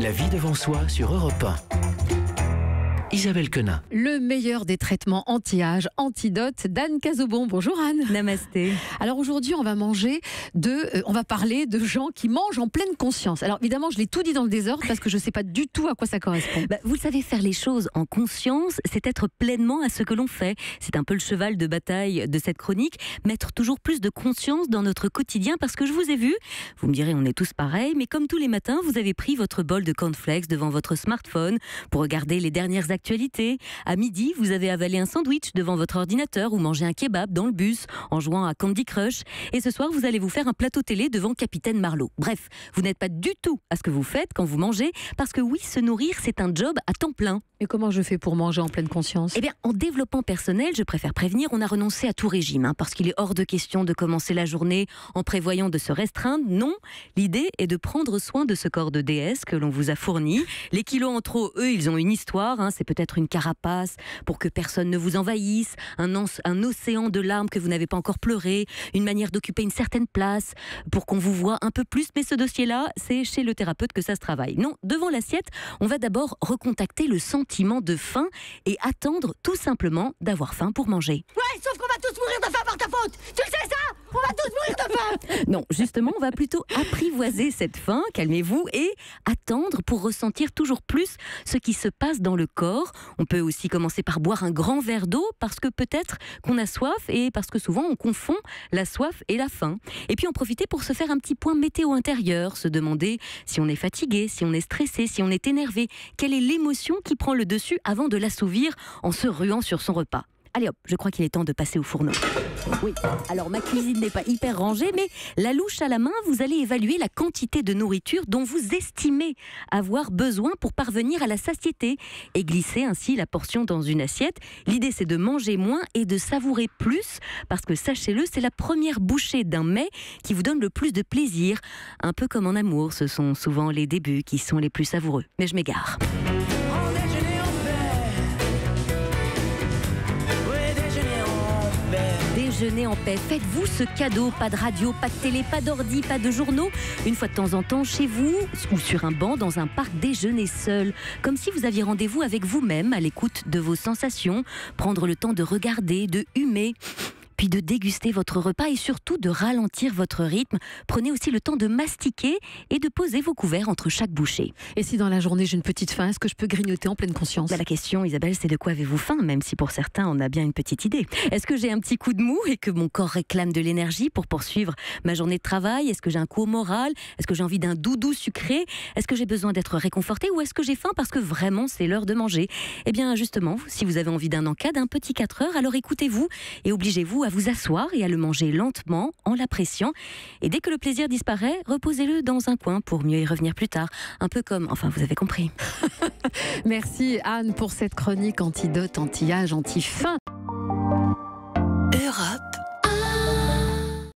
La vie devant soi sur Europe 1. Isabelle Quenin. Le meilleur des traitements anti-âge, antidote d'Anne Cazobon. Bonjour Anne. Namasté. Alors aujourd'hui, on va parler de gens qui mangent en pleine conscience. Alors évidemment, je l'ai tout dit dans le désordre parce que je ne sais pas du tout à quoi ça correspond. Vous le savez, faire les choses en conscience, c'est être pleinement à ce que l'on fait. C'est un peu le cheval de bataille de cette chronique. Mettre toujours plus de conscience dans notre quotidien parce que je vous ai vu. Vous me direz, on est tous pareils, mais comme tous les matins, vous avez pris votre bol de cornflakes devant votre smartphone pour regarder les dernières actualités. À midi, vous avez avalé un sandwich devant votre ordinateur ou mangé un kebab dans le bus en jouant à Candy Crush. Et ce soir, vous allez vous faire un plateau télé devant Capitaine Marlowe. Bref, vous n'êtes pas du tout à ce que vous faites quand vous mangez parce que oui, se nourrir, c'est un job à temps plein. Et comment je fais pour manger en pleine conscience ? Eh bien, en développement personnel, je préfère prévenir, on a renoncé à tout régime, parce qu'il est hors de question de commencer la journée en prévoyant de se restreindre. Non, l'idée est de prendre soin de ce corps de déesse que l'on vous a fourni. Les kilos en trop, eux, ils ont une histoire. C'est peut-être une carapace pour que personne ne vous envahisse, un océan de larmes que vous n'avez pas encore pleuré, une manière d'occuper une certaine place pour qu'on vous voit un peu plus. Mais ce dossier-là, c'est chez le thérapeute que ça se travaille. Non, devant l'assiette, on va d'abord recontacter le sentiment de faim et attendre tout simplement d'avoir faim pour manger. Ouais, sauf qu'on va tous mourir de faim par ta faute. Tu le sais ça ? On va tous mourir de faim. Non, justement, on va plutôt apprivoiser cette faim, calmez-vous, et attendre pour ressentir toujours plus ce qui se passe dans le corps. On peut aussi commencer par boire un grand verre d'eau parce que peut-être qu'on a soif et parce que souvent on confond la soif et la faim. Et puis en profiter pour se faire un petit point météo intérieur, se demander si on est fatigué, si on est stressé, si on est énervé, quelle est l'émotion qui prend le dessus avant de l'assouvir en se ruant sur son repas. Allez hop, je crois qu'il est temps de passer au fourneau. Oui, alors ma cuisine n'est pas hyper rangée, mais la louche à la main, vous allez évaluer la quantité de nourriture dont vous estimez avoir besoin pour parvenir à la satiété et glisser ainsi la portion dans une assiette. L'idée, c'est de manger moins et de savourer plus, parce que sachez-le, c'est la première bouchée d'un mets qui vous donne le plus de plaisir. Un peu comme en amour, ce sont souvent les débuts qui sont les plus savoureux. Mais je m'égare. Déjeuner en paix. Faites-vous ce cadeau. Pas de radio, pas de télé, pas d'ordi, pas de journaux. Une fois de temps en temps, chez vous ou sur un banc dans un parc, déjeuner seul. Comme si vous aviez rendez-vous avec vous-même, à l'écoute de vos sensations. Prendre le temps de regarder, de humer, puis de déguster votre repas et surtout de ralentir votre rythme. Prenez aussi le temps de mastiquer et de poser vos couverts entre chaque bouchée. Et si dans la journée j'ai une petite faim, est-ce que je peux grignoter en pleine conscience ? La question, Isabelle, c'est de quoi avez-vous faim, même si pour certains on a bien une petite idée. Est-ce que j'ai un petit coup de mou et que mon corps réclame de l'énergie pour poursuivre ma journée de travail ? Est-ce que j'ai un coup au moral ? Est-ce que j'ai envie d'un doudou sucré ? Est-ce que j'ai besoin d'être réconfortée ou est-ce que j'ai faim parce que vraiment c'est l'heure de manger ? Eh bien justement, si vous avez envie d'un encas, d'un petit 4 heures, alors écoutez-vous et obligez-vous à vous asseoir et à le manger lentement, en l'appréciant. Et dès que le plaisir disparaît, reposez-le dans un coin pour mieux y revenir plus tard. Un peu comme... Enfin, vous avez compris. Merci Anne pour cette chronique antidote, anti-âge, anti-faim. Europe.